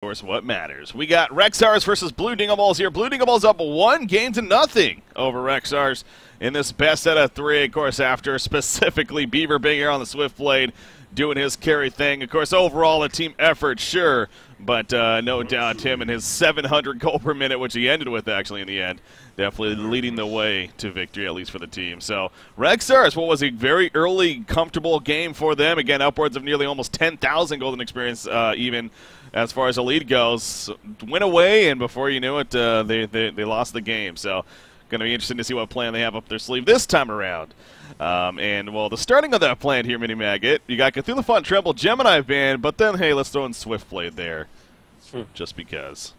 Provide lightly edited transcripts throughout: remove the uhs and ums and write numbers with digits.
course, what matters. We got Rexars versus Blue Dingaballs here. Blue Dingaballs up 1 game to nothing over Rexars in this best set of 3, of course, after specifically Beaver Big here on the Swiftblade doing his carry thing. Of course, overall a team effort, sure, but no doubt him and his 700 gold per minute, which he ended with actually in the end, definitely leading the way to victory, at least for the team. So Rexars, what was a very early, comfortable game for them. Again, upwards of nearly almost 10,000 golden experience even as far as the lead goes. Went away, and before you knew it, they lost the game. So going to be interesting to see what plan they have up their sleeve this time around. And, well, the starting of that plan here, Mini Maggot, you got Cthulhu Font Tremble, Gemini Band, but then, hey, let's throw in Swiftblade there, just because.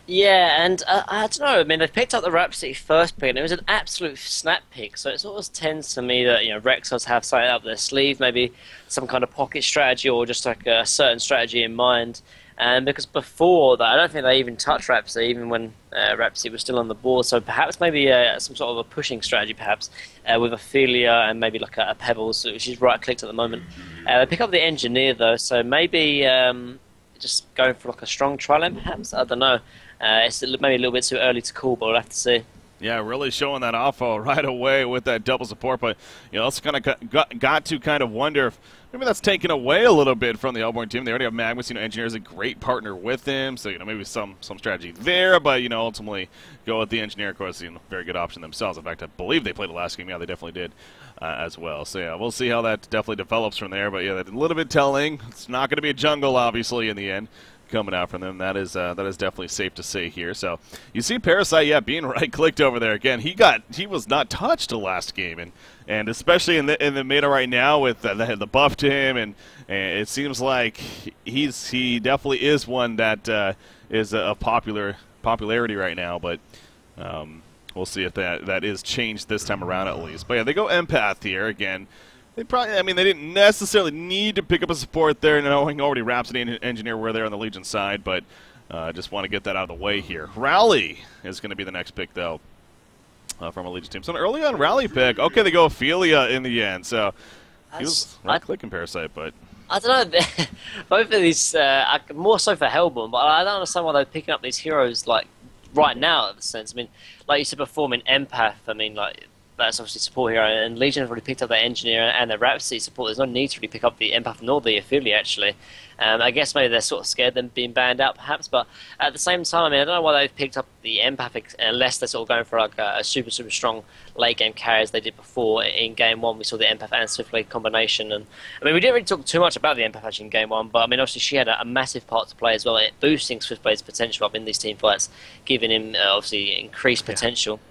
Yeah, and I don't know, I mean, they picked up the Rhapsody first pick, and it was an absolute snap pick, so it sort of tends to me that, you know, Rexars have something up their sleeve, maybe some kind of pocket strategy or just like a certain strategy in mind. And because before that, I don't think they even touched Rhapsody, even when Rhapsody was still on the board. So perhaps maybe some sort of a pushing strategy, perhaps, with Ophelia and maybe like a Pebbles, which is right-clicked at the moment. They pick up the Engineer, though, so maybe just going for like a strong tri-lane, perhaps? I don't know. It's maybe a little bit too early to call, but we'll have to see. Yeah, really showing that off right away with that double support. But, you know, it's kind of got to kind of wonder if maybe that's taken away a little bit from the Elborn team. They already have Magnus. You know, Engineer is a great partner with him. So, you know, maybe some strategy there. But, you know, ultimately go with the Engineer. Of course, you know, very good option themselves. In fact, I believe they played the last game. Yeah, they definitely did as well. So, yeah, we'll see how that definitely develops from there. But, yeah, that's a little bit telling. It's not going to be a jungle, obviously, in the end. Coming out from them, that is definitely safe to say here. So you see Parasite, yeah, being right-clicked over there again. He was not touched the last game, and especially in the meta right now with the buff to him, and it seems like he definitely is one that is a popularity right now. But we'll see if that is changed this time around at least. But yeah, they go Empath here again. They probably, I mean, they didn't necessarily need to pick up a support there, knowing already Rhapsody and Engineer were there on the Legion side, but just want to get that out of the way here. Rally is going to be the next pick, though, from a Legion team. So an early on Rally pick. Okay, they go Ophelia in the end, so he was right-clicking Parasite, but... I don't know, both of these, more so for Hellborn, but I don't understand why they're picking up these heroes, like, right now, in the sense. I mean, like you said before, I mean, Empath, I mean, like... That's obviously support hero, and Legion have already picked up their Engineer and their Rhapsody support. There's no need to really pick up the Empath nor the Ophelia, actually. I guess maybe they're sort of scared them being banned out, perhaps, but at the same time, I mean, I don't know why they've picked up the Empath unless they're sort of going for like a super, super strong late game carry as they did before. In Game 1, we saw the Empath and Swiftblade combination, and I mean, we didn't really talk too much about the Empath actually in Game 1, but I mean, obviously she had a massive part to play as well, boosting Swiftblade's potential up in these team fights, giving him obviously increased potential.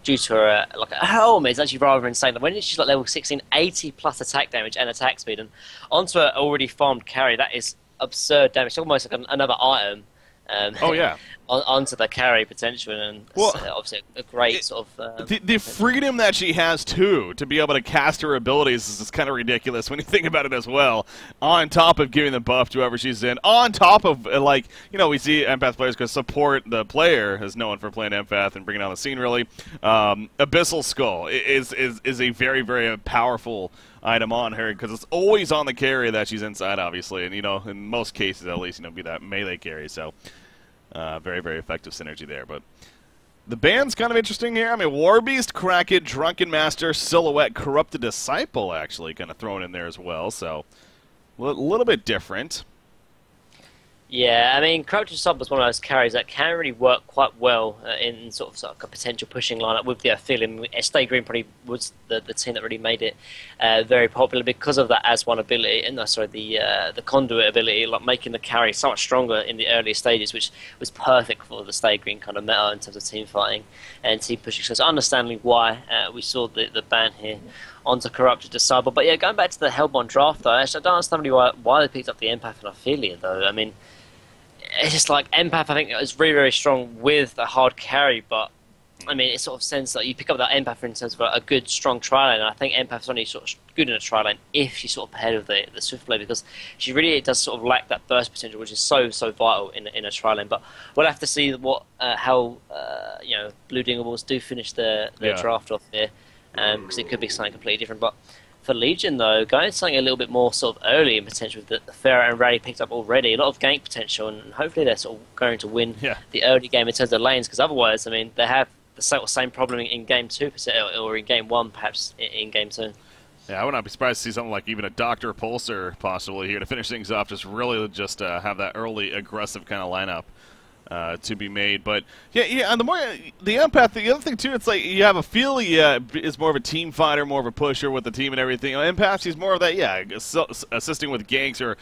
Due to her, like her home is actually rather insane. When she's like level 16, 80 plus attack damage and attack speed, and onto her already farmed carry, that is absurd damage. It's almost like another item. Oh yeah. Onto the carry potential, and well, obviously a great sort of... the freedom that she has, too, to be able to cast her abilities is kind of ridiculous when you think about it as well, on top of giving the buff to whoever she's in, on top of, like, you know, we see Empath players because support the player is known for playing Empath and bringing down the scene, really. Abyssal Skull is a very, very powerful item on her because it's always on the carry that she's inside, obviously, and, you know, in most cases, at least, you know, be that melee carry, so... very, very effective synergy there. But the band's kind of interesting here. I mean, Warbeast, Kraken, Drunken Master, Silhouette, Corrupted Disciple actually kind of thrown in there as well. So a little bit different. Yeah, I mean, Corrupted Disciple is one of those carries that can really work quite well in sort of like a potential pushing lineup with the Ophelia. Stay Green probably was the team that really made it very popular because of that as one ability, and the conduit ability, like making the carry so much stronger in the earlier stages, which was perfect for the Stay Green kind of meta in terms of team fighting and team pushing. So it's understandably why we saw the ban here onto Corrupted Disciple. But yeah, going back to the Hellborn draft though, actually, I don't understand really why they picked up the Empath and Ophelia though. I mean, it's just like Empath, I think, is very, very strong with a hard carry, but I mean, it sort of sense that you pick up that Empath in terms of a good, strong tri-lane, and I think Empath's only sort of good in a tri-lane if she's sort of ahead of the Swiftblade, because she really does sort of lack that burst potential, which is so, so vital in a tri-lane. But we'll have to see how you know, Blue Dingaballs do finish their draft off here, because it could be something completely different. But For Legion, though, going something a little bit more sort of early in potential that Farah and Rally picked up already, a lot of gank potential, and hopefully they're sort of going to win the early game in terms of lanes, because otherwise, I mean, they have the sort of same problem in Game 2, or in Game 1, perhaps, in Game 2. Yeah, I would not be surprised to see something like even a Dr. Pulsar possibly here to finish things off, just really just have that early aggressive kind of lineup. To be made, but yeah, and the empath, the other thing too, it's like you have a feel is more of a team fighter, more of a pusher with the team and everything. Empath, he's more of that, assisting with ganks or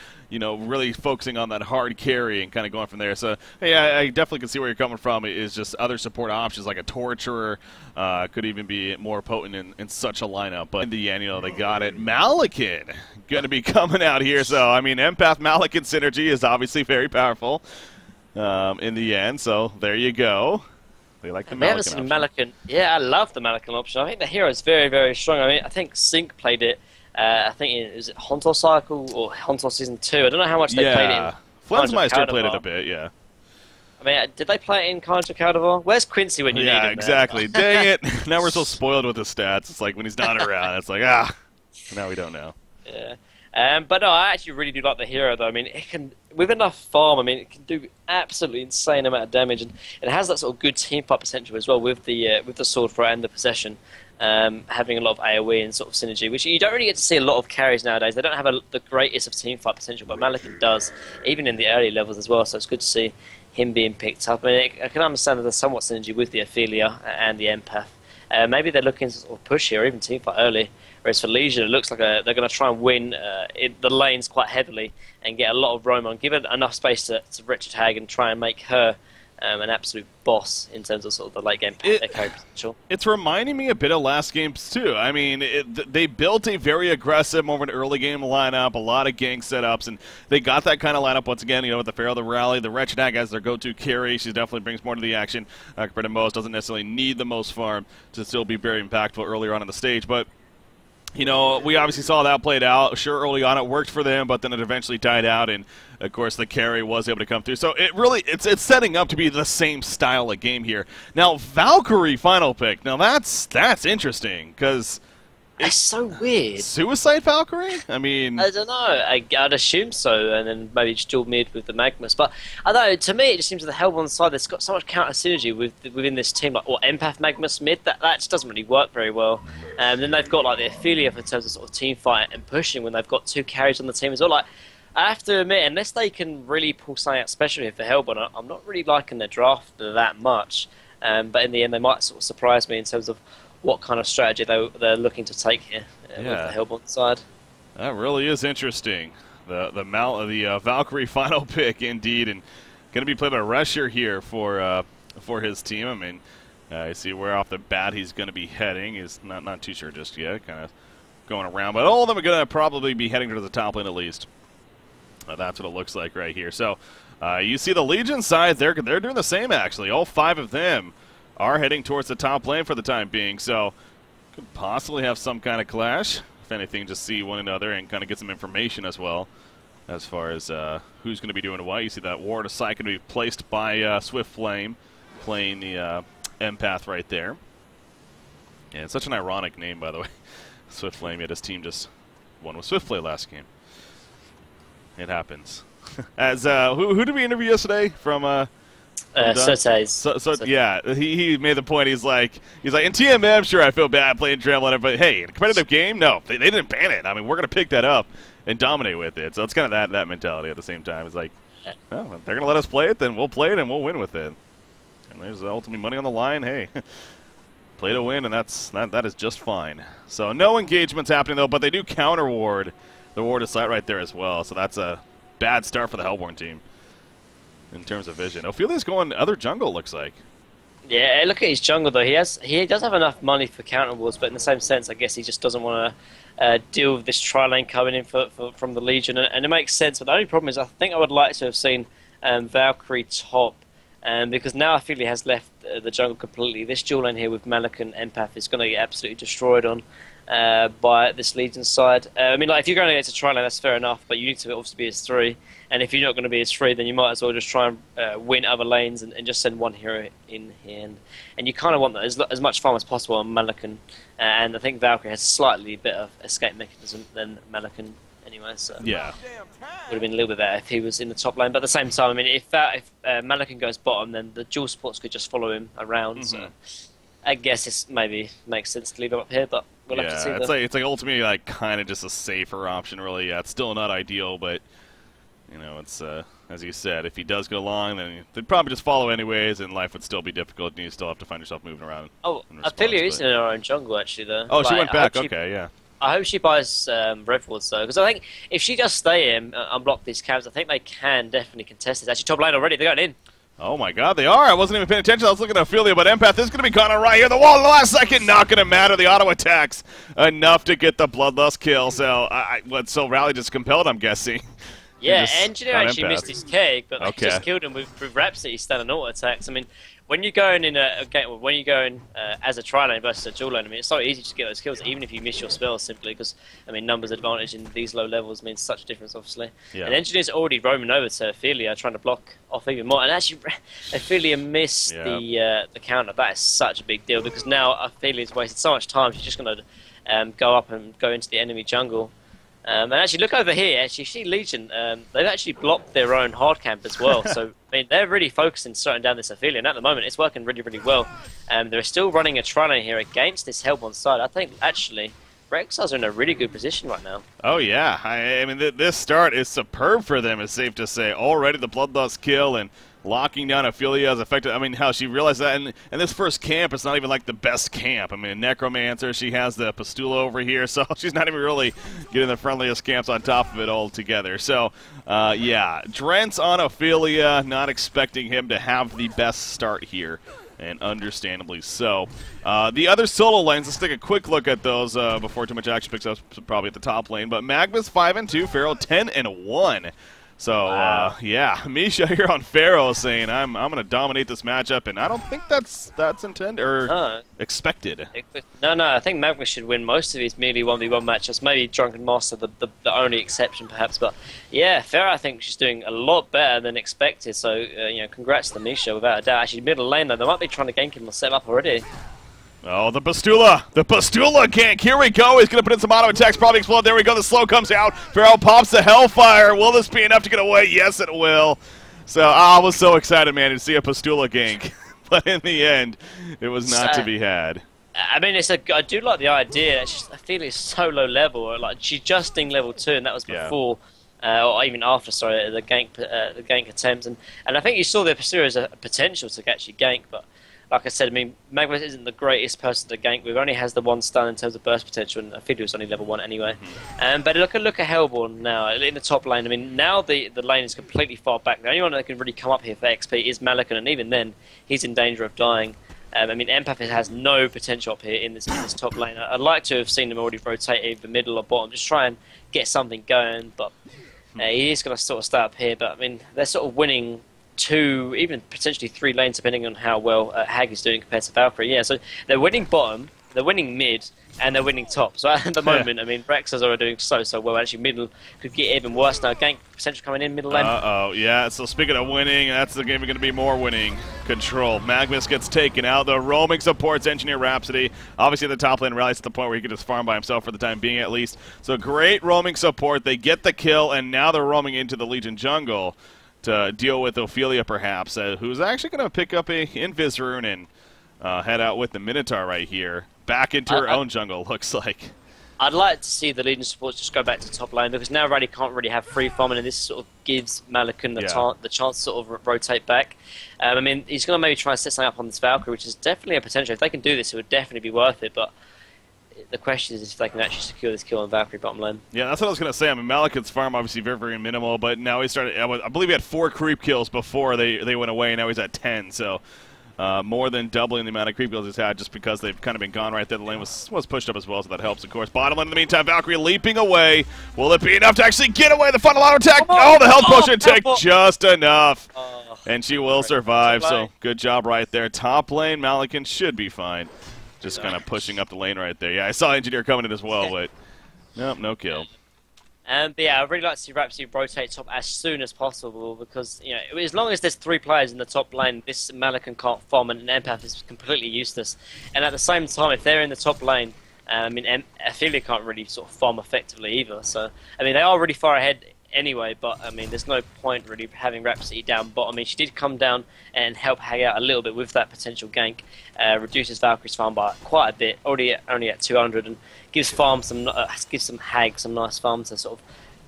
really focusing on that hard carry and kind of going from there. So yeah, I definitely can see where you're coming from. Is just other support options like a torturer could even be more potent in such a lineup. But in the end, they got it. Malakin going to be coming out here, so I mean, empath Malakin synergy is obviously very powerful. In the end, so there you go. They like the Malakin option. Yeah, I love the Malakin option. I think the hero is very, very strong. I mean, I think Sync played it. I think is it Hontor Cycle or Hontor Season 2. I don't know how much they played it in. Flensmeister played it a bit, yeah. I mean, did they play it in Contra Caldivar? Where's Quincy when you need him? Yeah, exactly. Dang it. Now we're so spoiled with his stats. It's like when he's not around, it's like, now we don't know. Yeah. But no, I actually really do like the hero, though. I mean, it can, with enough farm, I mean, it can do absolutely insane amount of damage, and it has that sort of good team fight potential as well with the sword throw and the possession, having a lot of AoE and sort of synergy, which you don't really get to see a lot of carries nowadays. They don't have the greatest of team fight potential, but Malakin does, even in the early levels as well. So it's good to see him being picked up. I mean, I can understand that there's somewhat synergy with the Ophelia and the Empath. Maybe they're looking to sort of push here, or even team fight early. Whereas for Legion, it looks like they're going to try and win the lanes quite heavily and get a lot of roam on, give it enough space to Richard Hag and try and make her an absolute boss in terms of sort of the late game carry potential. It's reminding me a bit of last games too. I mean, they built a very aggressive, more of an early game lineup, a lot of gank setups, and they got that kind of lineup once again. With the Pharaoh, the Rally, the Wretched Hag as their go-to carry. She definitely brings more to the action compared to most. Doesn't necessarily need the most farm to still be very impactful earlier on in the stage, but. We obviously saw that played out. Sure, early on it worked for them, but then it eventually died out, and of course the carry was able to come through. So it's setting up to be the same style of game here. Now Valkyrie final pick. Now that's interesting because it's so weird. Suicide Valkyrie? I mean, I don't know. I'd assume so, and then maybe just dual mid with the Magnus. But I don't know. To me, it just seems that the Hellborn side that's got so much counter synergy within this team, like Empath Magnus mid. That just doesn't really work very well. And then they've got like the Ophelia in terms of sort of team fight and pushing when they've got two carries on the team as well. Like I have to admit, unless they can really pull something out special here for Hellborn, I'm not really liking their draft that much. But in the end, they might sort of surprise me in terms of what kind of strategy they're looking to take here with the Hellborn side. That really is interesting. The Valkyrie final pick indeed, and going to be played by Resher here for his team. I mean, I see where off the bat he's going to be heading. He's not too sure just yet, kind of going around, but all of them are going to probably be heading to the top lane at least. That's what it looks like right here. So you see the Legion side, they're doing the same actually. All 5 of them are heading towards the top lane for the time being, so could possibly have some kind of clash. If anything, just see one another and kind of get some information as well as far as who's going to be doing what. You see that Ward of Sight going to be placed by Swift Flame, playing the Empath right there. Yeah, it's such an ironic name, by the way. Swift Flame, yet his team just won with Swift Play last game. It happens. As who did we interview yesterday from Sotes. Yeah, he made the point. He's like in TMM, sure, I feel bad playing Dremel, but hey, in a competitive game, no, they didn't ban it. I mean, we're gonna pick that up and dominate with it. So it's kind of that mentality at the same time. It's like, well, if they're gonna let us play it, then we'll play it and we'll win with it. And there's ultimately money on the line. Hey, play to win, and that is just fine. So no engagements happening though, but they do counter ward the Ward of Sight right there as well. So that's a bad start for the Hellborn team in terms of vision. Ophelia's going other jungle, looks like. Yeah, look at his jungle though. He does have enough money for counter wards, but in the same sense, I guess he just doesn't want to deal with this tri-lane coming in from the Legion, and it makes sense. But the only problem is, I think I would like to have seen Valkyrie top, because now Ophelia has left the jungle completely. This dual lane here with Malik and Empath is going to get absolutely destroyed on. by this Legion side. I mean, like, if you're going against a tri-lane, that's fair enough, but you need to obviously be as 3. And if you're not going to be as 3, then you might as well just try and win other lanes and just send one hero in here. And you kind of want that as much farm as possible on Malakan. And I think Valkyrie has slightly better escape mechanism than Malakan anyway, so yeah, would have been a little bit better if he was in the top lane. But at the same time, I mean, if Malakan goes bottom, then the dual supports could just follow him around. So I guess it maybe makes sense to leave him up here, but we'll have to see. It's like ultimately like kind of just a safer option, really. Yeah, it's still not ideal, but you know, it's as you said, if he does go long, then they'd probably just follow anyways, and life would still be difficult, and you still have to find yourself moving around. Oh, Ophelia is in her own jungle actually, though. Oh, like, she went back. Okay, yeah. I hope she buys Red Wards though, because I think if she does stay in and block these cabs, I think they can definitely contest this. Actually, top lane already, they're going in. Oh my god, they are. I wasn't even paying attention. I was looking at Ophelia, but Empath is going to be caught on right here. The wall in the last second, not going to matter. The auto attacks enough to get the Bloodlust kill. So, so Rally just compelled, I'm guessing. Yeah, Engineer actually missed his keg, but they just killed him with Rhapsody standing auto attacks. I mean, when you're going in when you're going as a tri-lane versus a dual lane, I mean, it's so easy to get those kills, even if you miss your spells simply, because, I mean, numbers advantage in these low levels means such a difference, obviously. Yeah. And Engineer's already roaming over to Ophelia, trying to block off even more. And actually, Ophelia missed the counter. That is such a big deal, because now Ophelia's wasted so much time, she's just going to go up and go into the enemy jungle. And actually, look over here. Actually, see Legion. They've actually blocked their own hard camp as well. So, I mean, they're really focusing starting down this Ophelia. And at the moment, it's working really, really well. They're still running a tri-lane here against this Hellborn side. I think, actually, Rexars are in a really good position right now. Oh, yeah. I mean, this start is superb for them, it's safe to say. Already the Bloodlust kill and locking down Ophelia is effective. I mean, how she realized that. And this first camp, it's not even like the best camp. I mean, Necromancer, she has the Pastula over here, so she's not even really getting the friendliest camps on top of it altogether. So, yeah, Drent's on Ophelia, not expecting him to have the best start here. And understandably so. The other solo lanes, let's take a quick look at those before too much action picks up, probably at the top lane. But Magma's 5-2, Pharaoh 10-1. So, wow. Yeah, Misha here on Pharaoh saying, I'm going to dominate this matchup, and I don't think that's intended or expected. No, I think Magma should win most of his melee 1v1 matchups. Maybe Drunken Master, the only exception perhaps. But, yeah, Pharaoh, I think she's doing a lot better than expected. So, you know, congrats to Misha, without a doubt. Actually, middle lane, though, they might be trying to gank him or set him up already. Oh, the Pastula gank. Here we go. He's going to put in some auto attacks. Probably explode. There we go. The slow comes out. Pharaoh pops the Hellfire. Will this be enough to get away? Yes, it will. So I was so excited, man, to see a Pastula gank. But in the end, it was not to be had. I mean, I do like the idea. I feel it's so low level. Like, she's just ding level 2, and that was before. Or even after, sorry, the gank attempt. And I think you saw the Pastula as a potential to actually gank, but like I said, I mean, Magma isn't the greatest person to gank with. Only has the 1 stun in terms of burst potential, and Ophelia's only level 1 anyway. But look at Hellborn now in the top lane. I mean, now the lane is completely far back. The only one that can really come up here for XP is Malakan, and even then, he's in danger of dying. I mean, Empath has no potential up here in this top lane. I'd like to have seen him already rotate either middle or bottom, just try and get something going. But he is going to sort of start up here. But I mean, they're sort of winning 2, even potentially 3 lanes, depending on how well Hag is doing compared to Valkyrie. Yeah, so they're winning bottom, they're winning mid, and they're winning top. So at the moment, I mean, Rexars are doing so well. Actually, middle could get even worse now. Gank potential coming in middle lane. Yeah. So speaking of winning, that's the game going to be more winning control. Magnus gets taken out. The roaming supports Engineer Rhapsody. Obviously, the top lane rallies to the point where he can just farm by himself for the time being, at least. So great roaming support. They get the kill, and now they're roaming into the Legion jungle to deal with Ophelia, perhaps, who's actually going to pick up a Invis rune and head out with the Minotaur right here. Back into her own jungle, looks like. I'd like to see the Legion supports just go back to top lane, because now Rally can't really have free farming, and this sort of gives Malakan the chance to sort of rotate back. I mean, he's going to maybe try and set something up on this Valkyrie, which is definitely a potential. If they can do this, it would definitely be worth it, but the question is if they can actually secure this kill on Valkyrie bottom lane. Yeah, that's what I was going to say. I mean, Malakan's farm obviously very, very minimal, but now he started. I believe he had 4 creep kills before they went away, and now he's at 10. So more than doubling the amount of creep kills he's had, just because they've kind of been gone right there. The lane was pushed up as well, so that helps, of course. Bottom lane in the meantime, Valkyrie leaping away. Will it be enough to actually get away? The final auto attack. Oh, the health potion take just enough. And she will survive, so good job right there. Top lane, Malakan should be fine. Just kind of pushing up the lane right there. Yeah, I saw Engineer coming in as well, but nope, no kill. But yeah, I really like to see Rhapsody rotate top as soon as possible because, you know, as long as there's 3 players in the top lane, this Malikan can't farm and an Empath is completely useless. And at the same time, if they're in the top lane, I mean, Ophelia can't really sort of farm effectively either. So, I mean, they are really far ahead anyway, but I mean, there's no point really having Rhapsody down bottom. I mean, she did come down and help hang out a little bit with that potential gank, reduces Valkyrie's farm by quite a bit, only at 200, and gives some Hag some nice farm to sort of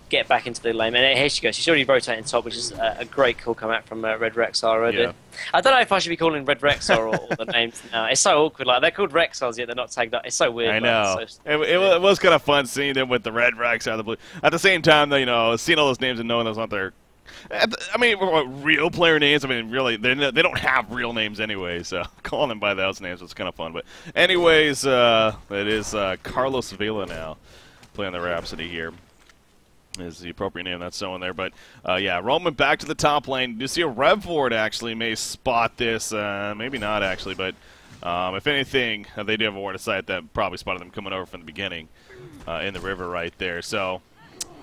get back into the lane. And here she goes. She's already rotating top, which is a great call come out from Red Rexar already. Yeah. I don't know if I should be calling Red Rexar or the names now. It's so awkward. Like, they're called Rexars, yet they're not tagged up. It's so weird. I know. Like, it was kind of fun seeing them with the Red Rexar, the blue. At the same time, though, you know, seeing all those names and knowing those aren't their, I mean, real player names. I mean, really, they don't have real names anyway. So calling them by those names was kind of fun. But anyways, it is Carlos Vela now playing the Rhapsody here. Is the appropriate name that's so in there. But, yeah, Roman back to the top lane. You see a Revford actually may spot this. Maybe not, actually. But if anything, they do have a ward of sight that probably spotted them coming over from the beginning in the river right there. So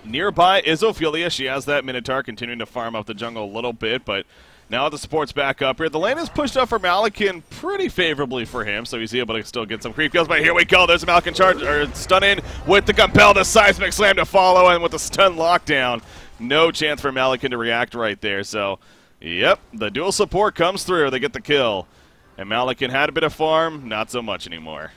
nearby is Ophelia. She has that Minotaur continuing to farm up the jungle a little bit. But now the support's back up here. The lane is pushed up for Malikan pretty favorably for him, so he's able to still get some creep kills. But here we go. There's a Malikan charge, or stun in with the compel, the seismic slam to follow, and with the stun lockdown. No chance for Malikan to react right there. So, yep, the dual support comes through. They get the kill. And Malikan had a bit of farm, not so much anymore.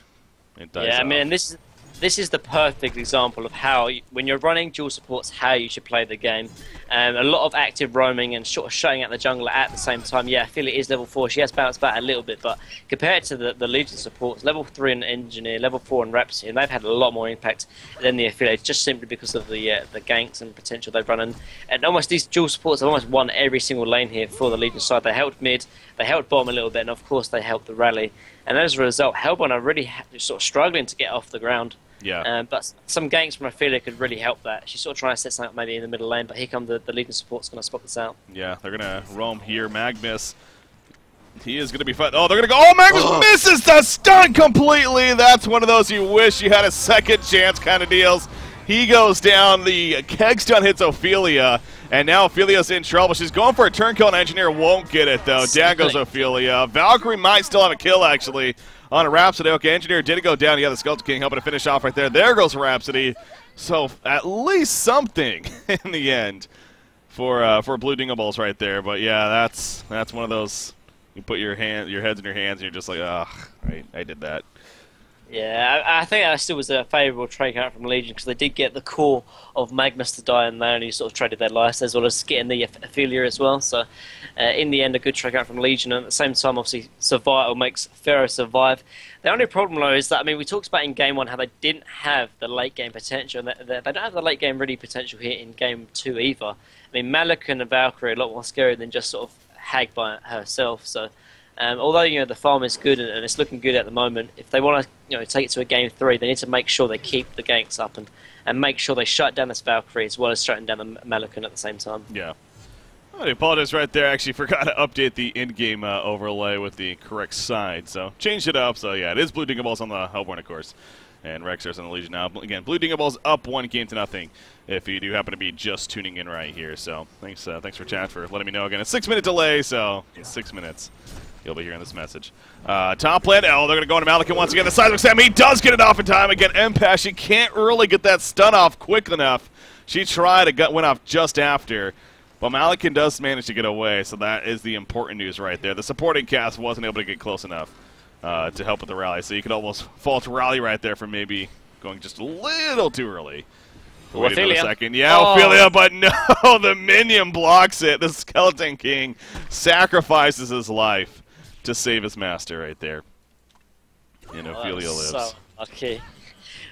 It dies off. I mean, this is the perfect example of how, when you're running dual supports, how you should play the game. A lot of active roaming and sort of shutting out the jungler at the same time. Yeah, I feel it is level 4. She has bounced back a little bit, but compared to the Legion supports, level 3 in Engineer, level 4 in Rhapsody, and they've had a lot more impact than the affiliates, just simply because of the ganks and potential they've run. And almost these dual supports have almost won every single lane here for the Legion side. They helped mid, they helped bottom a little bit, and of course they helped the rally. And as a result, Hellborn are really sort of struggling to get off the ground. Yeah. But some ganks from Ophelia could really help that. She's sort of trying to set something up maybe in the middle lane, but here come the Legion support's going to spot this out. Yeah, they're going to roam here. Magnus, he is going to be fun. Oh, they're going to go. Oh, Magnus misses the stun completely. That's one of those you wish you had a second chance kind of deals. He goes down. The keg stun hits Ophelia, and now Ophelia's in trouble. She's going for a turn kill, and Engineer won't get it, though. Down goes Ophelia. Valkyrie might still have a kill, actually, on a Rhapsody. Okay, Engineer did go down. Yeah, the Skeleton King helping to finish off right there. There goes Rhapsody. So at least something in the end for Blue Dingables right there. But yeah, that's one of those. You put your heads in your hands, and you're just like, ugh, I did that. Yeah, I think that still was a favourable trade out from Legion because they did get the core of Magnus to die, and they only sort of traded their lives as well as getting the Ophelia as well. So, in the end, a good trade out from Legion, and at the same time, obviously, Survival makes Pharaoh survive. The only problem, though, is that, I mean, we talked about in Game 1 how they didn't have the late game potential, and they don't have the late game really potential here in Game 2 either. I mean, Malikan and Valkyrie are a lot more scary than just sort of Hag by herself, so... although the farm is good and it's looking good at the moment, if they want to take it to a game 3, they need to make sure they keep the ganks up and make sure they shut down this Valkyrie as well as shutting down the Malikan at the same time. Yeah. I apologize right there. I actually forgot to update the in-game overlay with the correct side, so changed it up. So yeah, it is Blue Dingables on the Hellborn, of course, and Rexar's on the Legion now. Again, Blue Dingables up 1-0 if you do happen to be just tuning in right here. So thanks for chat for letting me know. Again, a 6-minute delay, so it's 6 minutes. You'll be hearing this message. Top lane, they're going to go into Malikan once again. The seismic slam, he does get it off in time. Again, Empath, she can't really get that stun off quick enough. She tried, went off just after. But Malikan does manage to get away, so that is the important news right there. The supporting cast wasn't able to get close enough to help with the rally, so you could almost fault rally right there for maybe going just a little too early. Wait a second. Yeah, Ophelia, but no, the minion blocks it. The Skeleton King sacrifices his life to save his master right there. And Ophelia lives. So lucky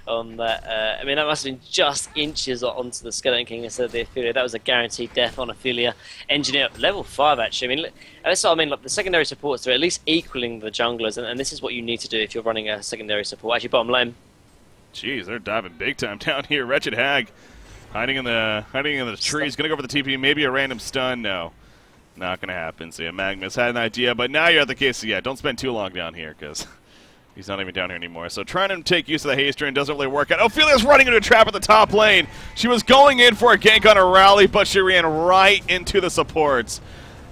on that. I mean, that must have been just inches onto the Skeleton King instead of the Ophelia. That was a guaranteed death on Ophelia. Engineer level 5, actually. I mean, that's what I mean. Like, the secondary supports are at least equaling the junglers, and this is what you need to do if you're running a secondary support. Actually, bottom lane. Jeez, they're diving big time down here. Wretched Hag hiding in the trees. Gonna go for the TP. Maybe a random stun. No, not gonna happen. So yeah, Magnus had an idea, but now you're at the case. So yeah, don't spend too long down here because He's not even down here anymore. So trying to take use of the haste drain doesn't really work out. Ophelia's running into a trap at the top lane. She was going in for a gank on her rally, but she ran right into the supports.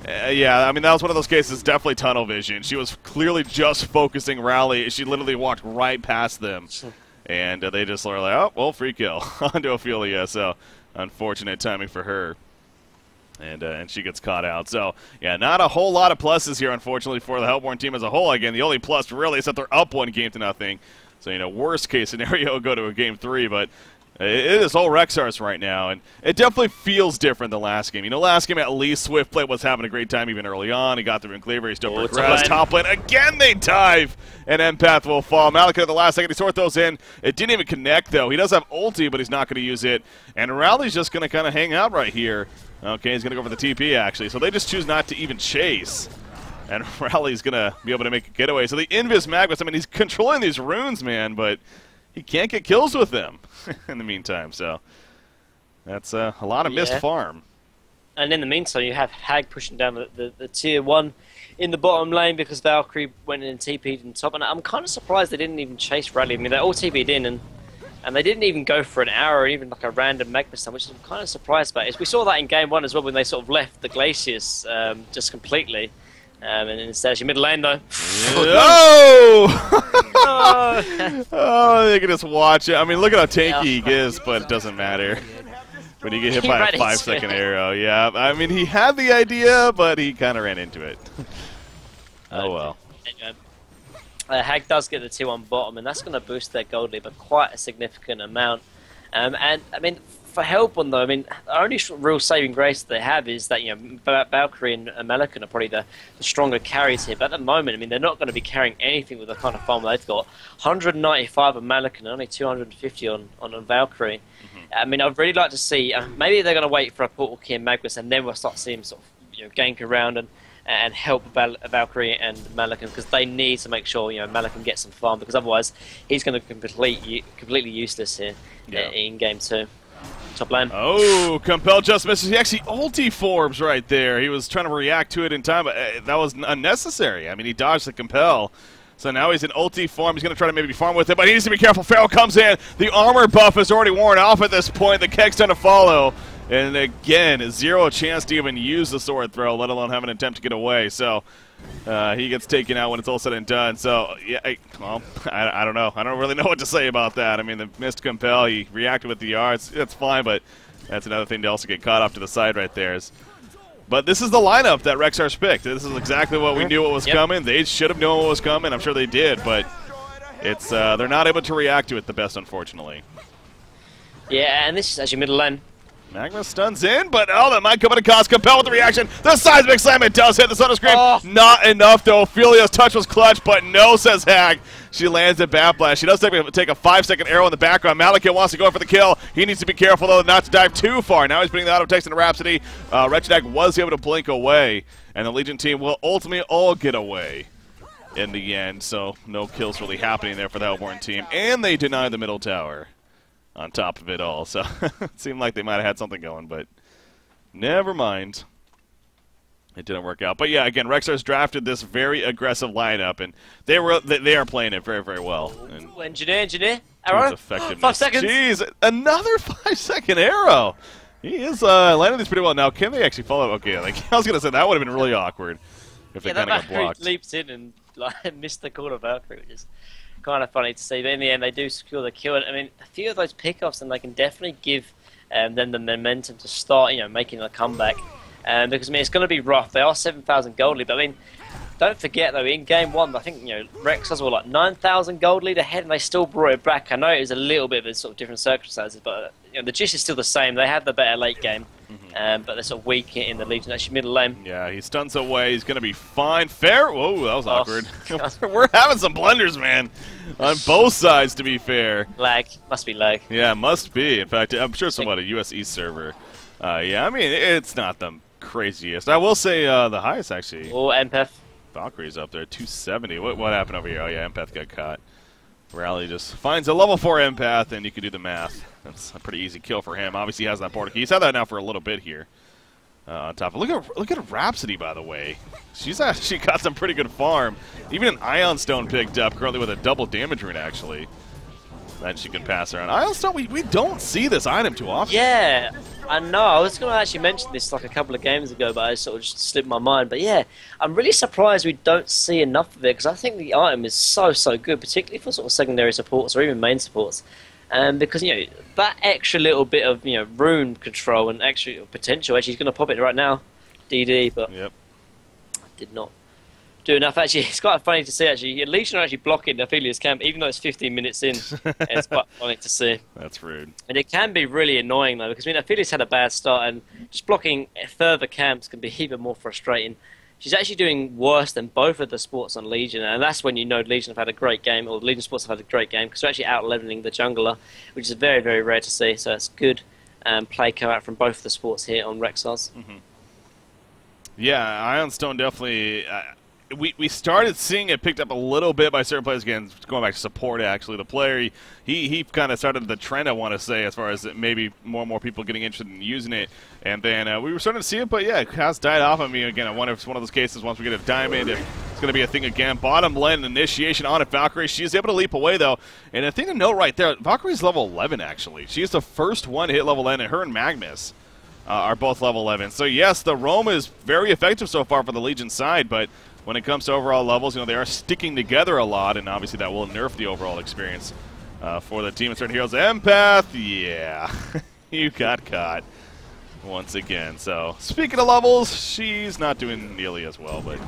Yeah, I mean, that was one of those cases, definitely tunnel vision. She was clearly just focusing rally. She literally walked right past them. And they just were like, oh, well, free kill onto Ophelia. So unfortunate timing for her. And she gets caught out. So, yeah, not a whole lot of pluses here, unfortunately, for the Hellborn team as a whole. Again, the only plus really is that they're up 1-0. So, you know, worst case scenario, go to a Game 3. But it is all Rexars right now. And it definitely feels different than last game. You know, last game, at least, Swiftblade was having a great time even early on. He got through in Cleaver. He still progressed. Top lane. Again, they dive. And Empath will fall. Malika at the last second. He sort those in. It didn't even connect, though. He does have ulti, but he's not going to use it. And Rowley's just going to kind of hang out right here. Okay, he's going to go for the TP, actually. So they just choose not to even chase. And Rowley's going to be able to make a getaway. So the Invis Magnus, I mean, he's controlling these runes, man, but he can't get kills with them in the meantime. So that's a lot of missed farm. And in the meantime, you have Hag pushing down the tier 1 in the bottom lane because Valkyrie went in and TP'd in top. And I'm kind of surprised they didn't even chase Rally. I mean, they all TP'd in and they didn't even go for an arrow or even like a random Magma Stun, which I'm kind of surprised about. We saw that in Game 1 as well when they sort of left the Glaciers just completely. And instead, it's your mid lane, though. Oh, they can just watch it. I mean, look at how tanky he is, but it doesn't matter. When you get hit by a 5-second arrow. Yeah, I mean, he had the idea, but he kind of ran into it. Oh, well. Hag does get the 2-1 bottom, and that's going to boost their gold lead by quite a significant amount. And, I mean, for Hellborn, though, I mean, the only real saving grace they have is that, you know, Valkyrie and Melican are probably the stronger carries here. But at the moment, I mean, they're not going to be carrying anything with the kind of farm they've got. 195 on Melican and only 250 on Valkyrie. I mean, I'd really like to see, maybe they're going to wait for a Portal Key and Magnus, and then we'll start seeing sort of, you know, gank around and help Valkyrie and Melican, because they need to make sure, you know, Melican gets some farm, because otherwise he's going to be completely useless here in Game 2. Top lane. Oh, Compel just misses. He actually ulti forms right there. He was trying to react to it in time, but that was unnecessary. I mean, he dodged the Compel. So now he's in ulti form. He's going to try to maybe farm with it, but he needs to be careful. Pharaoh comes in. The armor buff is already worn off at this point. The Keg's trying to follow. And again, zero chance to even use the sword throw, let alone have an attempt to get away. So he gets taken out when it's all said and done. So, yeah, well, I don't know. I don't really know what to say about that. I mean, the missed Compel, he reacted with the yards. That's fine, but that's another thing to also get caught off to the side right there. But this is the lineup that Rexars picked. This is exactly what we knew what was coming. They should have known what was coming. I'm sure they did, but it's they're not able to react to it the best, unfortunately. Yeah, and this is actually middle lane. Magma stuns in, but oh, that might come at a cost. Compel with the reaction. The seismic slam, it does hit the Thunder Scream. Oh. Not enough, though. Ophelia's touch was clutch, but no, says Hag. She lands at Bat Blast. She does take a 5-second arrow in the background. Malekith wants to go for the kill. He needs to be careful, though, not to dive too far. Now he's putting the auto text into Rhapsody. Wretched Hag was able to blink away, and the Legion team will ultimately all get away in the end. So no kills really happening there for the Hellborn team, and they deny the middle tower on top of it all. So it seemed like they might have had something going, but never mind. It didn't work out. But yeah, again, Rexars drafted this very aggressive lineup, and they are playing it very, very well. And engineer, arrow. Effectiveness. 5 seconds. Jeez, another 5-second arrow. He is landing these pretty well. Now, can they actually follow? Okay, like I was gonna say, that would have been really awkward if they kind of got blocked. Leaps in and like missed the corner Valkyrie, which is kind of funny to see, but in the end they do secure the kill. I mean, a few of those pickoffs, and they can definitely give them the momentum to start, you know, making a comeback. Because I mean, it's going to be rough. They are 7,000 gold lead, but I mean, don't forget though, in Game 1, I think, you know, Rexars were like 9,000 gold lead ahead, and they still brought it back. I know it was a little bit of a sort of different circumstances, but you know, the gist is still the same. They have the better late game. But they're sort of weak in the Legion, actually middle lane. Yeah, he stuns away. He's going to be fine. Fair. Whoa, that was awkward. We're having some blunders, man, on both sides, to be fair. Lag. Must be lag. Yeah, must be. In fact, I'm sure somebody, US East server. Yeah, I mean, it's not the craziest. I will say the highest, actually. Oh, Empath. Valkyrie's up there, 270. What happened over here? Oh, yeah, Empath got caught. Rally just finds a level 4 Empath, and you can do the math. That's a pretty easy kill for him. Obviously, he has that portal key. He's had that now for a little bit here. on top. Look at Rhapsody, by the way. She's actually got some pretty good farm. Even an Ion Stone picked up, currently with a double damage rune, actually. That she can pass around. Ion Stone, we don't see this item too often. Yeah, I know. I was going to actually mention this like a couple of games ago, but I sort of just slipped my mind. But yeah, I'm really surprised we don't see enough of it, because I think the item is so good, particularly for sort of secondary supports or even main supports. Because, you know, that extra little bit of, you know, rune control and extra potential, actually, he's going to pop it right now, DD, but yep. Did not do enough. Actually, it's quite funny to see, actually. Legion are actually blocking Ophelia's camp, even though it's 15 minutes in. It's quite funny to see. That's rude. And it can be really annoying, though, because, I mean, Ophelia's had a bad start, and just blocking further camps can be even more frustrating. She's actually doing worse than both of the sports on Legion, and that's when you know Legion have had a great game, or Legion sports have had a great game, because they're actually out-leveling the jungler, which is very, very rare to see, so it's good play come out from both the sports here on Rexars. Mm-hmm. Yeah, Ion Stone definitely... we started seeing it picked up a little bit by certain players. Again, going back to support, actually. The player, he kind of started the trend, I want to say, as far as maybe more and more people getting interested in using it. And then we were starting to see it, but yeah, it has died off. I mean, again, I wonder if it's one of those cases once we get a diamond, if it's going to be a thing again. Bottom lane initiation on it, Valkyrie. She is able to leap away, though. And a thing to note right there, Valkyrie's level 11, actually. She is the first one to hit level 11, and her and Magnus are both level 11. So, yes, the roam is very effective so far for the Legion side, but when it comes to overall levels, you know, they are sticking together a lot, and obviously that will nerf the overall experience for the team. And certain heroes, Empath, yeah, you got caught once again. So, speaking of levels, she's not doing nearly as well, but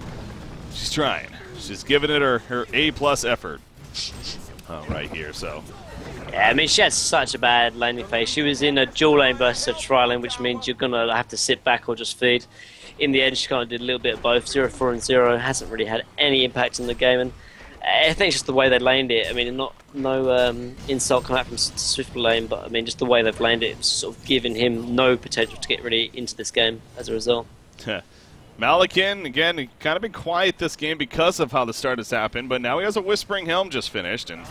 she's trying. She's giving it her A+ effort right here, so. Yeah, I mean, she had such a bad laning phase. She was in a dual lane versus a tri lane, which means you're going to have to sit back or just feed. In the end, she kind of did a little bit of both. 0-4 and 0 hasn't really had any impact in the game, and I think it's just the way they laned it. I mean, no insult coming out from Swift lane, but I mean, just the way they've laned it, it's sort of giving him no potential to get really into this game as a result. Malakin, again, kind of been quiet this game because of how the start has happened, but now he has a Whispering Helm just finished, and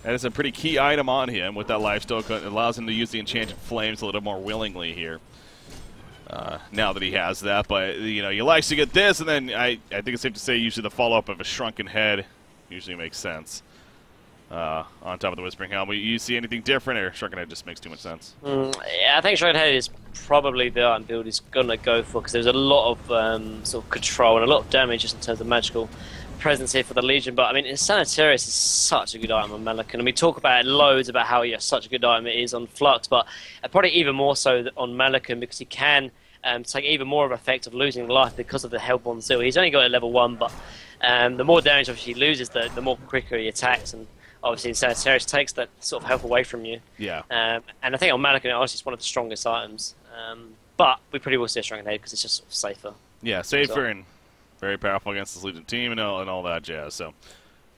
that is a pretty key item on him with that lifesteal. It allows him to use the Enchanted Flames a little more willingly here. Now that he has that, but you know, he likes to get this, and then I think it's safe to say usually the follow-up of a Shrunken Head usually makes sense on top of the Whispering Helm. You see anything different, or Shrunken Head just makes too much sense? Yeah, I think Shrunken Head is probably the item build he's gonna go for, because there's a lot of sort of control and a lot of damage just in terms of magical presence here for the Legion. But I mean, Sanitarius is such a good item on Malakin, and we talk about it loads about how such a good item it is on Flux, but probably even more so on Malakin, because he can take even more of effect of losing life because of the Hellborn Seal. He's only got a level 1, but the more damage obviously he loses, the more quicker he attacks, and obviously Sanitarius takes that sort of health away from you. Yeah. And I think on Malakin, honestly, it's one of the strongest items. But we probably will see a Shrunken Head because it's just sort of safer. Yeah, safer and very powerful against this Legion team and all that jazz. So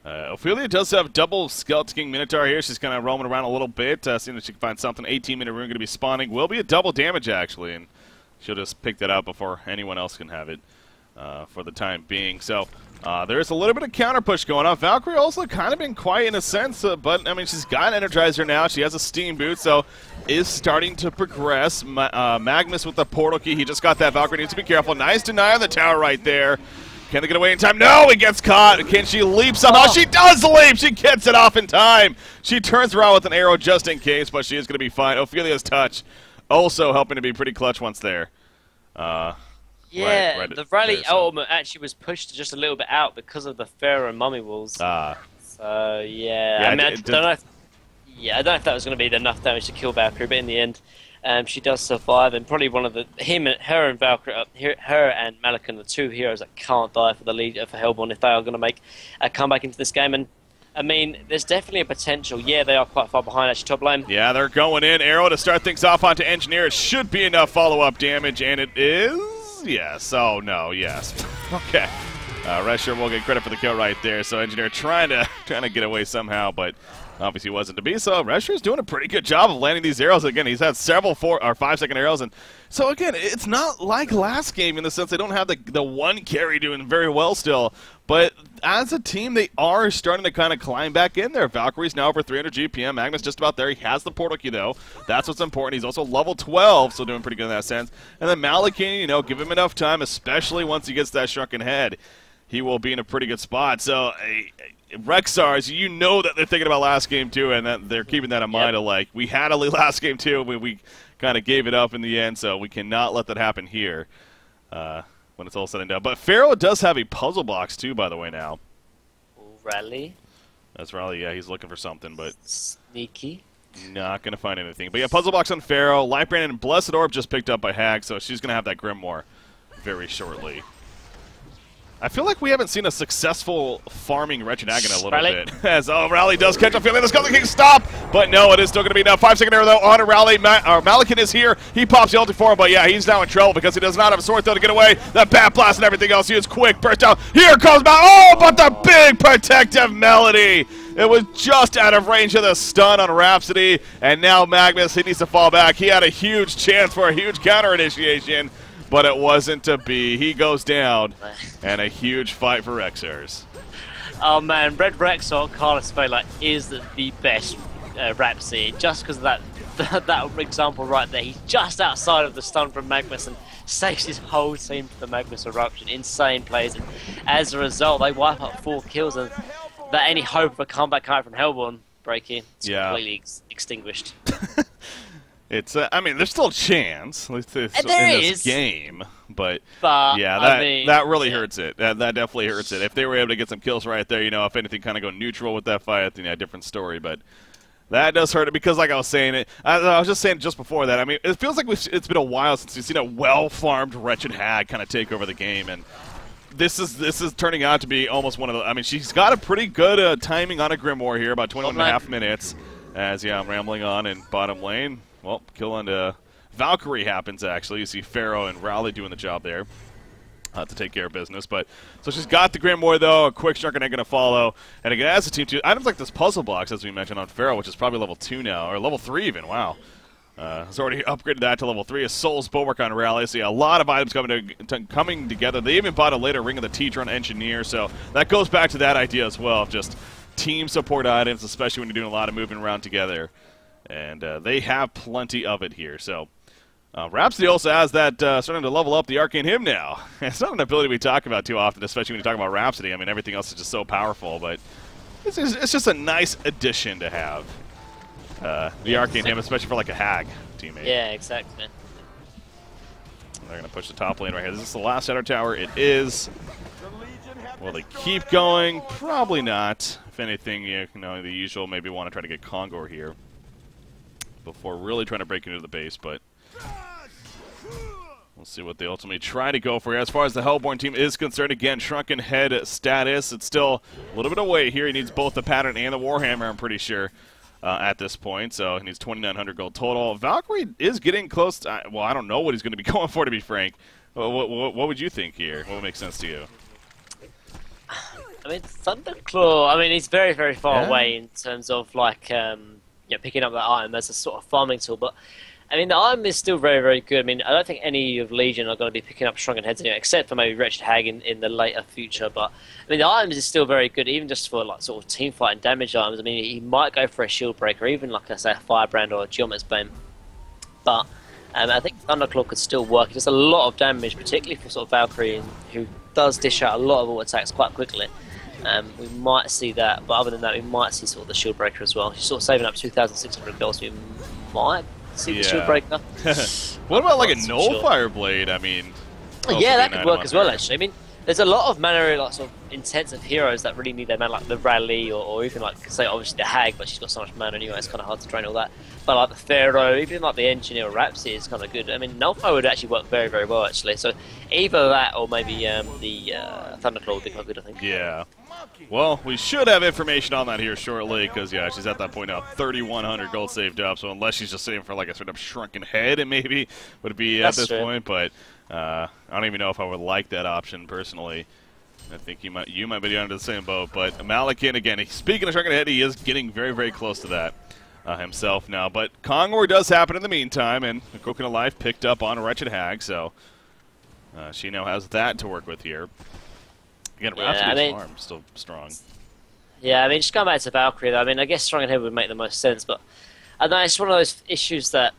Ophelia does have double Skeleton King Minotaur here. She's kind of roaming around a little bit, seeing if she can find something. 18-minute rune going to be spawning. Will be a double damage, actually, and she'll just pick that out before anyone else can have it for the time being. So there's a little bit of counter push going on. Valkyrie also kind of been quiet in a sense, but I mean, she's got Energizer now. She has a Steam Boot, so is starting to progress. Magnus with the portal key. He just got that. Valkyrie needs to be careful. Nice deny on the tower right there. Can they get away in time? No, he gets caught. Can she leap somehow? She does leap. She gets it off in time. She turns around with an arrow just in case, but she is going to be fine. Ophelia's touch also helping to be pretty clutch once there. Yeah, right the rally ultimate actually was pushed just a little bit out because of the Pharaoh Mummy walls. So yeah, I mean, I don't know if that was going to be enough damage to kill Valkyrie, but in the end, she does survive, and probably one of her and Valkyrie, her and Malakin, the two heroes that can't die for the lead for Hellborn if they are going to make a comeback into this game. And I mean, there's definitely a potential. Yeah, they are quite far behind actually top lane. Yeah, they're going in. Arrow to start things off onto Engineer. It should be enough follow-up damage, and it is. Yes. Oh, no. Yes. Okay. Resher will get credit for the kill right there. So Engineer trying to get away somehow, but obviously wasn't to be. So Resher's doing a pretty good job of landing these arrows. Again, he's had several 4 or 5-second arrows, and so again, it's not like last game in the sense they don't have the one carry doing very well still. But as a team, they are starting to kind of climb back in there. Valkyrie's now over 300 GPM. Magma's just about there. He has the portal key, though. That's what's important. He's also level 12, so doing pretty good in that sense. And then Malakin, you know, give him enough time, especially once he gets that shrunken head, he will be in a pretty good spot. So Rexars, you know that they're thinking about last game, too, and that they're keeping that in mind of, like, we had a lead last game, too. We kind of gave it up in the end, so we cannot let that happen here. When it's all said and done. But Pharaoh does have a puzzle box, too, by the way, now. Rally? That's Rally, yeah, he's looking for something, but... Sneaky. Not going to find anything. But yeah, puzzle box on Pharaoh. Lightbrand and Blessed Orb just picked up by Hag, so she's going to have that Grimoire very shortly. I feel like we haven't seen a successful farming Wretched Hag in a little bit. As Rally does catch a feeling. This Skull King stop! But no, it is still going to be now. 5-second arrow, though, on a Rally. Malakin is here. He pops the ulti for him, but yeah, he's now in trouble because he does not have a sword, though, to get away. The Bat Blast and everything else. He is quick. Burst out. Here comes Mal. Oh, but the big protective melody. It was just out of range of the stun on Rhapsody. And now Magnus, he needs to fall back. He had a huge chance for a huge counter initiation, but it wasn't to be. He goes down, and a huge fight for Rexars. Oh man, Red Rexar Carlos Vela is the best Rhapsody, just because of that example right there. He's just outside of the stun from Magnus and saves his whole team from the Magnus eruption. Insane plays, and as a result, they wipe up 4 kills, and that any hope of a comeback coming from Hellborn breaking, it's completely extinguished. It's, I mean, there's still a chance in this game, but yeah, that really hurts it. That definitely hurts it. If they were able to get some kills right there, you know, if anything, kind of go neutral with that fight, then yeah, different story. But that does hurt it because, like I was saying, I was just saying just before that. I mean, it feels like it's been a while since we've seen a well-farmed Wretched Hag kind of take over the game, and this is turning out to be almost one of the. I mean, she's got a pretty good timing on a Grimoire here, about 21.5 minutes. As I'm rambling on in bottom lane. Well, kill on Valkyrie happens, actually. You see Pharaoh and Rowley doing the job there to take care of business. But so she's got the Grimoire, though. A quick Shrunken Egg going to follow. And again, as a team, too, items like this puzzle box, as we mentioned, on Pharaoh, which is probably level 2 now, or level 3 even. Wow. Has already upgraded that to level 3. A Soul's Bulwark on Rally. So yeah, a lot of items coming together. They even bought a later Ring of the Teacher on Engineer. So that goes back to that idea as well of just team support items, especially when you're doing a lot of moving around together. And they have plenty of it here. So Rhapsody also has that starting to level up the Arcane Hymn now. It's not an ability we talk about too often, especially when you talk about Rhapsody. I mean, everything else is just so powerful, but it's just a nice addition to have the Arcane Hymn, especially for like a Hag teammate. Yeah, exactly. They're going to push the top lane right here. This is the last Shadow Tower. It is. Will they keep going? Probably not. If anything, you know, the usual maybe want to try to get Kongor here before really trying to break into the base, but we'll see what they ultimately try to go for here. As far as the Hellborn team is concerned, again, Shrunken Head status. It's still a little bit away here. He needs both the Pattern and the Warhammer, I'm pretty sure, at this point. So he needs 2,900 gold total. Valkyrie is getting close to, well, I don't know what he's going to be going for, to be frank. What would you think here? What would make sense to you? I mean, Thunderclaw, I mean, he's very, very far away in terms of, like, picking up that item as a sort of farming tool, but I mean the item is still very, very good. I mean, I don't think any of Legion are going to be picking up Shrunken Heads anyway, except for maybe Wretched Hag in the later future. But I mean, the items is still very good, even just for like sort of team fight and damage items. I mean, he might go for a shield breaker, even like I say, a Firebrand or a Geomet's Bane. But I think Thunderclaw could still work. It does a lot of damage, particularly for sort of Valkyrie, who does dish out a lot of all attacks quite quickly. We might see that, but other than that, we might see sort of the shield breaker as well. She's sort of saving up 2,600 gold, so we might see the shield breaker. What about like a Nullfire Blade? I mean, yeah, that could work as well. Actually, I mean, there's a lot of mana like sort of intensive heroes that really need their mana, like the Rally or even like say obviously the Hag, but she's got so much mana anyway, it's kind of hard to drain all that. But like the Pharaoh, even like the Engineer or Rhapsody is kind of good. I mean, Nullfire would actually work very, very well actually. So either that or maybe the Thunderclaw would be quite good, I think. Yeah. Well, we should have information on that here shortly, because, yeah, she's at that point now, 3,100 gold saved up, so unless she's just saving for, like, a sort of Shrunken Head, it maybe would be at this point, but I don't even know if I would like that option, personally. I think you might be under the same boat, but Malikan, again, speaking of Shrunken Head, he is getting very, very close to that himself now. But Kongor does happen in the meantime, and Coconut Life picked up on Wretched Hag, so she now has that to work with here. Again, Rhapsody's farm still strong. Yeah, I mean, just going back to Valkyrie, though, I mean, I guess Shrunken Head would make the most sense, but I don't know, it's one of those issues that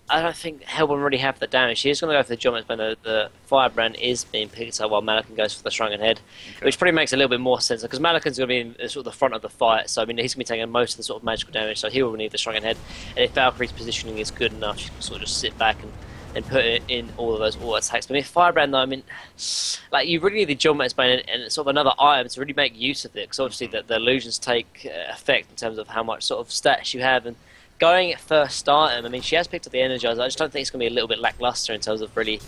I don't think Hellborn really have the damage. She is going to go for the Jump, but the Firebrand is being picked up while Malikan goes for the Shrunken Head, which probably makes a little bit more sense, because Malikan's going to be in sort of the front of the fight, so I mean, he's going to be taking most of the sort of magical damage, so he will need the Shrunken Head, and if Valkyrie's positioning is good enough, she can sort of just sit back and put it in all of those auto attacks. But I mean, Firebrand, though, I mean, like, you really need the Jump Bane and sort of another item to really make use of it, because obviously the illusions take effect in terms of how much sort of stats you have, and going at first item, I mean, she has picked up the Energizer. I just don't think it's going to be a little bit lackluster in terms of really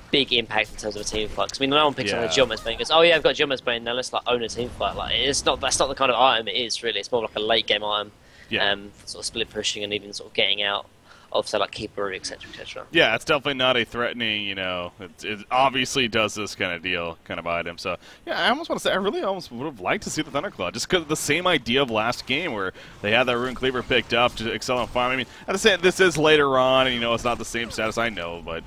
big impact in terms of a team fight. Because I mean, no one picks up a Jump Bane and goes, "Oh yeah, I've got Jump Bane now. Let's like own a team fight." Like, it's not. That's not the kind of item it is. Really, it's more like a late game item. Sort of split pushing and even sort of getting out of, say, like Keeper, etc., etc. Yeah, it's definitely not a threatening, it obviously does this kind of deal, kind of item. So, yeah, I almost want to say, I really almost would have liked to see the Thunderclaw, just because of the same idea of last game where they had that Rune Cleaver picked up to excel on farm. I mean, I understand this is later on, and, it's not the same status, I know, but,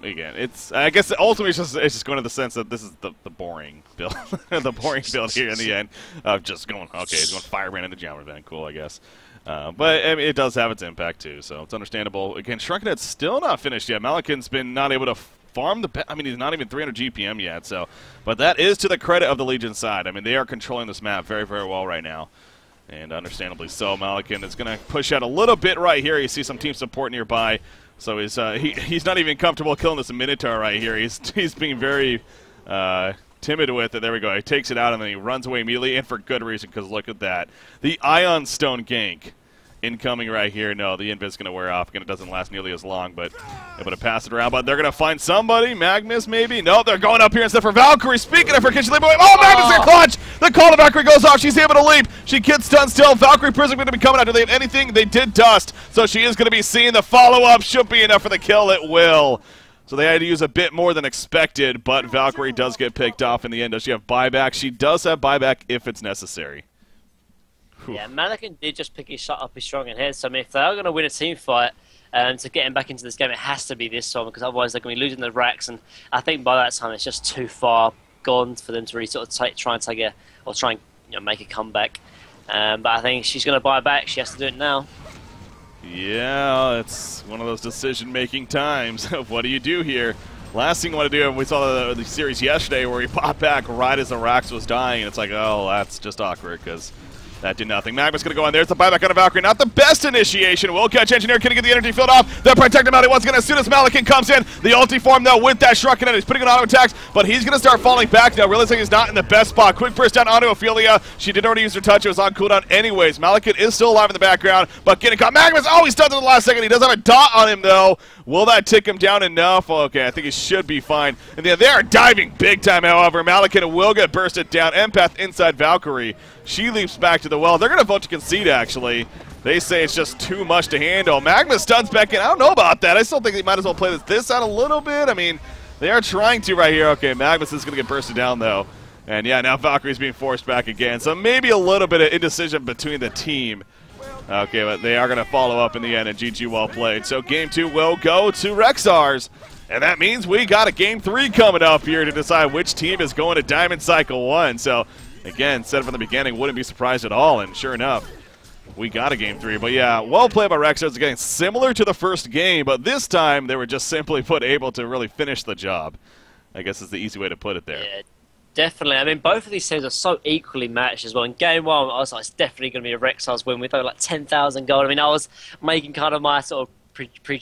again, I guess ultimately it's just going to the sense that this is the boring build, the boring build here in the end of just going, okay, it's going Firebrand into Jammer Van, cool, I guess. But I mean, it does have its impact too, so it's understandable. Again, Shrunken Head's still not finished yet. Malikan's been not able to farm I mean, he's not even 300 GPM yet, so. But that is to the credit of the Legion side. I mean, they are controlling this map very, very well right now, and understandably so. Malikan is going to push out a little bit right here. You see some team support nearby, so he's not even comfortable killing this Minotaur right here. He's being very timid with it. There we go. He takes it out, and then he runs away immediately, and for good reason, because look at that. The Ion Stone gank incoming right here. No, the Invis going to wear off. Again, it doesn't last nearly as long, but able to pass it around. But they're going to find somebody. Magnus, maybe? No, they're going up here instead for Valkyrie. Speaking of her, can she leap away? Oh, Magnus got clutch! The call to Valkyrie goes off. She's able to leap. She gets stunned still. Valkyrie Prism going to be coming out. Do they have anything? They did dust, so she is going to be seeing the follow-up. Should be enough for the kill. It will. So they had to use a bit more than expected, but Valkyrie does get picked off in the end. Does she have buyback? She does have buyback if it's necessary. Whew. Yeah, Malikan did just pick his shot up his Shrunken Head, so I mean, if they are going to win a team fight, to get him back into this game, it has to be this one, because otherwise they're going to be losing the racks, and I think by that time it's just too far gone for them to really sort of try and make a comeback. But I think she's going to buy back. She has to do it now. Yeah, it's one of those decision-making times. What do you do here? Last thing you want to do, and we saw the series yesterday where he popped back right as the Rax was dying, and it's like, oh, that's just awkward, because that did nothing. Magma's going to go in. There's the buyback on a Valkyrie. Not the best initiation. Will catch Engineer. Can he get the energy field off? They're protecting him out. Once again, as soon as Malikan comes in, the ulti form, though, with that Shrunken Head. He's putting on auto attacks, but he's going to start falling back now, realizing he's not in the best spot. Quick burst down onto Ophelia. She did already use her touch. It was on cooldown anyways. Malikan is still alive in the background, but getting caught. Magma's, oh, he's stunned in the last second. He does have a dot on him, though. Will that tick him down enough? Okay, I think he should be fine. And they are diving big time, however. Malikan will get bursted down. Empath inside Valkyrie. She leaps back to the well. They're going to vote to concede, actually. They say it's just too much to handle. Magma stuns back in. I don't know about that. I still think they might as well play this out a little bit. I mean, they are trying to right here. Okay, Magnus is going to get bursted down, though. And, yeah, now Valkyrie's being forced back again. So maybe a little bit of indecision between the team. Okay, but they are going to follow up in the end, and GG well played. So game 2 will go to Rexars. And that means we got a game 3 coming up here to decide which team is going to Diamond Cycle 1. So, again, said from the beginning, wouldn't be surprised at all. And sure enough, we got a game 3. But, yeah, well played by Rexars. Again, similar to the first game, but this time they were just simply able to really finish the job. I guess is the easy way to put it there. Yeah. Definitely. I mean, both of these teams are so equally matched as well. In game 1, I was like, it's definitely going to be a Rexars win with like 10,000 gold. I mean, I was making kind of my sort of pre